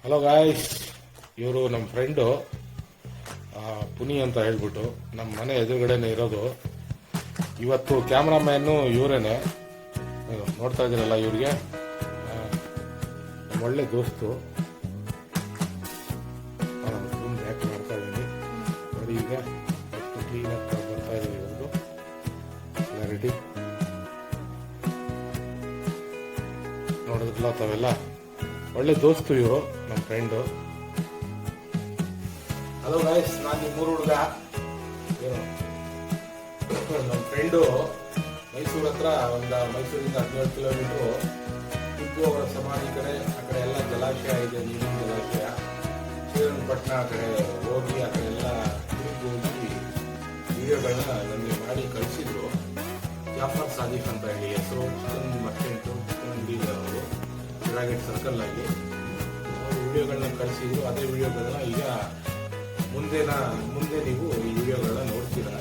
Hello guys, ಇವರು ನಮ್ಮ friend ಪುನಿ ಅಂತ ಹೇಳ್ಬಿಟ್ಟು ನಮ್ಮ ಮನೆ ಎದುರುಗಡೆನೆ ಇರೋದು. ಇವತ್ತು ಕ್ಯಾಮ್ರಾಮ್ಯಾನು ಇವರೇನೆ, ನೋಡ್ತಾ ಇದ್ದೀರಲ್ಲ ಇವ್ರಿಗೆ ನಮ್ಮ ಒಳ್ಳೆ ದೋಸ್ತು. ಯಾಕೆ ಮಾಡ್ತಾ ಇದ್ದೀನಿ ನೋಡಿ, ಈಗ ಕ್ಲೀನಾಗಿ ಬರ್ತಾ ಇದ್ದೀವಿ. ಇವ್ರದ್ದು ರೆಡಿ ನೋಡಿದ್ರಲ್ಲ ತಾವೆಲ್ಲ, ಒಳ್ಳೆ ದೋಸ್ತು ಇವರು ನಮ್ಮ ಫ್ರೆಂಡು. ಹಲೋ ಗಾಯ್ಸ್, ನಾನು ನಿಮ್ಮೂರು ಹುಡುಗ. ಏನು ನಮ್ಮ ಫ್ರೆಂಡು ಮೈಸೂರು ಹತ್ರ ಮೈಸೂರಿಂದ 17 ಕಿಲೋಮೀಟ್ರು ಟಿಪ್ಪು ಅವರ ಸಮಾಧಿ ಕಡೆ, ಆ ಕಡೆ ಎಲ್ಲ ಜಲಾಶಯ ಇದೆ, ನೀರಿನ ಜಲಾಶಯ. ಶ್ರೀರಂಗಪಟ್ಟಣ ಆ ಕಡೆ ಹೋಗಿ ಆ ಕಡೆ ಎಲ್ಲ ತಿರುಗಿ ಹೋಗಿ ವಿಡಿಯೋಗಳನ್ನ ನನಗೆ ಮಾಡಿ ಕಳಿಸಿದ್ರು. ಜಾಫರ್ ಸಾದಿಕ್ ಅಂತ ಹೇಳಿ ಹೆಸರು, ಚಿಕನ್ ಮರ್ಚೆಂಟು, ಚಿಕನ್ ಅಂಗಡಿ ಅವರು ಪಿರಾಮಿಡ್ ಸರ್ಕಲ್ ಆಗಿ ಅವರು ವಿಡಿಯೋಗಳನ್ನ ಕಳಿಸಿದ್ರು. ಅದೇ ವಿಡಿಯೋಗಳನ್ನ ಈಗ ಮುಂದೆ ನೀವು ಈ ವಿಡಿಯೋಗಳನ್ನ ನೋಡ್ತೀರಾ.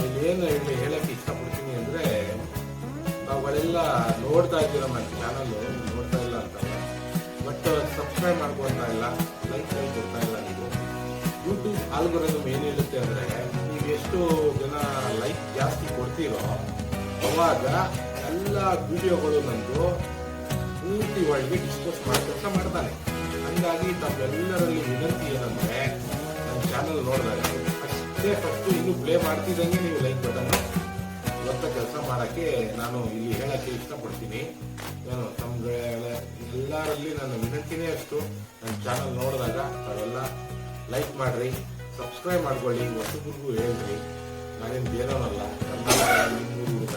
ಇಲ್ಲೇನು ಹೇಳಕ್ಕೆ ಇಷ್ಟಪಡ್ತೀನಿ ಅಂದ್ರೆ, ನಾವುಗಳೆಲ್ಲ ನೋಡ್ತಾ ಇದ್ದೀರ ನಮ್ಮ ಚಾನಲ್, ನೋಡ್ತಾ ಇಲ್ಲ ಅಂತಲ್ಲ, ಬಟ್ ಸಬ್ಸ್ಕ್ರೈಬ್ ಮಾಡ್ಕೊಳ್ತಾ ಇಲ್ಲ, ಲೈಕ್ ಕೊಡ್ತಾ ಇಲ್ಲ. ನೀವು ಯೂಟ್ಯೂಬ್ ಆಲ್ಗೊರಿಥಮ್ ಏನು ಹೇಳುತ್ತೆ ಅಂದ್ರೆ, ನೀವು ಎಷ್ಟು ಜನ ಲೈಕ್ ಜಾಸ್ತಿ ಕೊಡ್ತೀರೋ ಅವಾಗ ಎಲ್ಲ ವಿಡಿಯೋಗಳು ನಂದು ಪೂರ್ತಿ ಒಳಗೆ ಡಿಸ್ಕಸ್ ಕೆಲಸ ಮಾಡ್ತಾನೆ. ಹಂಗಾಗಿ ತಮ್ಮೆಲ್ಲರಲ್ಲಿ ವಿನಂತಿ ಏನಂದ್ರೆ, ನನ್ನ ಚಾನಲ್ ನೋಡಿದಾಗ ಅಷ್ಟೇ ಫಸ್ಟ್ ಇನ್ನು ಪ್ಲೇ ಮಾಡ್ತಿದ್ದಂಗೆ ನೀವು ಲೈಕ್ ಬಟನ್ ಇವತ್ತ ಕೆಲಸ ಮಾಡಕ್ಕೆ ನಾನು ಇಲ್ಲಿ ಹೇಳಕ್ಕೆ ಇಷ್ಟಪಡ್ತೀನಿ. ನಾನು ತಮ್ಗೆ ಎಲ್ಲರಲ್ಲಿ ನನ್ನ ವಿನಂತಿನೇ ಅಷ್ಟು, ನನ್ನ ಚಾನಲ್ ನೋಡಿದಾಗ ತಾವೆಲ್ಲ ಲೈಕ್ ಮಾಡ್ರಿ, ಸಬ್ಸ್ಕ್ರೈಬ್ ಮಾಡ್ಕೊಳ್ಳಿ, ಹೊಸಬ್ರಿಗೂ ಹೇಳ್ರಿ. ನಾನೇನು ಬೇರೆಯವನಲ್ಲ, ನಿಮ್ಮೂರು ಹುಡುಗ.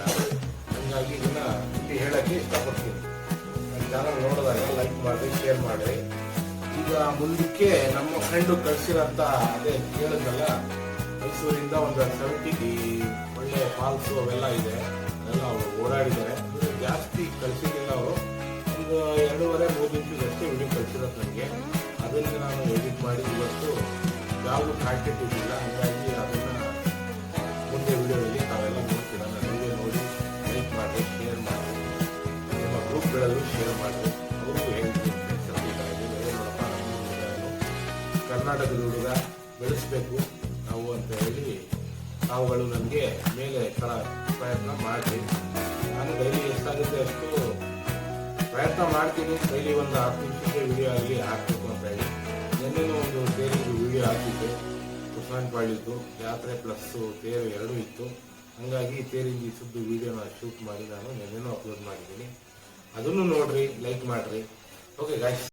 ಹಂಗಾಗಿ ಇದನ್ನ ಇಲ್ಲಿ ಹೇಳಕ್ಕೆ ಇಷ್ಟಪಡ್ತೀನಿ. ಚಾನಲ್ ನೋಡಿದಾಗ ಲೈಕ್ ಮಾಡಿ, ಶೇರ್ ಮಾಡಿ. ಈಗ ಮುಂದಕ್ಕೆ ನಮ್ಮ ಫ್ರೆಂಡು ಕಳ್ಸಿರೋಂಥ ಅದೇ ಕೇಳಿದ್ನಲ್ಲ, ಮೈಸೂರಿಂದ ಒಂದು 70 ಒಳ್ಳೆ ಫಾಲ್ಸು ಅವೆಲ್ಲ ಇದೆ, ಎಲ್ಲ ಅವರು ಓಡಾಡಿದ್ದಾರೆ. ಜಾಸ್ತಿ ಕಳಿಸಿದ್ದಿಲ್ಲ, ಅವರು ಒಂದು 2.5-3 ನಿಮಿಷದಷ್ಟೇ ವಿಡಿಯೋ ಕಳಿಸಿರೋದು ನನಗೆ. ಅದನ್ನು ನಾನು ಎಡಿಟ್ ಮಾಡಿ ಇವತ್ತು ಯಾವುದು ಕಾಂಟೆಂಟ್ ಇದ್ದಿಲ್ಲ. ಹಾಗಾಗಿ ಅದನ್ನು ಮುಂದೆ ವಿಡಿಯೋದಲ್ಲಿ ತಾವೆಲ್ಲ ನೋಡ್ತೀರಾ. ನನ್ನ ವಿಡಿಯೋ ನೋಡಿ ಲೈಕ್ ಮಾಡಿ, ಶೇರ್ ಮಾಡಿ, ನಿಮ್ಮ ಗ್ರೂಪ್ಗಳಲ್ಲೂ ಶೇರ್ ಮಾಡಿ. ಅವ್ರಿಗೂ ಹೇಳ್ತೀನಿ, ನೋಡಪ್ಪ ಕರ್ನಾಟಕದ ಹುಡುಗ ಬೆಳೆಸ್ಬೇಕು ನಾವು ಅಂತ ಹೇಳಿ ನಾವುಗಳು ನನಗೆ ಮೇಲೆ ಪ್ರಯತ್ನ ಮಾಡ್ತೀನಿ. ನಾನು ಡೈಲಿ ಎಷ್ಟಾಗುತ್ತೆ ಅಷ್ಟು ಪ್ರಯತ್ನ ಮಾಡ್ತೀನಿ. ಡೈಲಿ ಒಂದು 10 ನಿಮಿಷಕ್ಕೆ ವಿಡಿಯೋ ಆಗಲಿ ಹಾಕಬೇಕು ಅಂತ ಹೇಳಿ. ನಿನ್ನೆನೂ ಒಂದು ತೇರಿದ್ದು ವಿಡಿಯೋ ಹಾಕಿದ್ದು, ಕುಸನಪಾಳ್ಯದ್ದು ಜಾತ್ರೆ ಪ್ಲಸ್ ತೇರು ಎರಡೂ ಇತ್ತು. ಹಂಗಾಗಿ ತೇರಿಂದ ಸುದ್ದು ವಿಡಿಯೋನ ಶೂಟ್ ಮಾಡಿ ನಾನು ನಿನ್ನೆನೂ ಅಪ್ಲೋಡ್ ಮಾಡಿದ್ದೀನಿ. ಅದನ್ನು ನೋಡ್ರಿ, ಲೈಕ್ ಮಾಡ್ರಿ. Okay guys.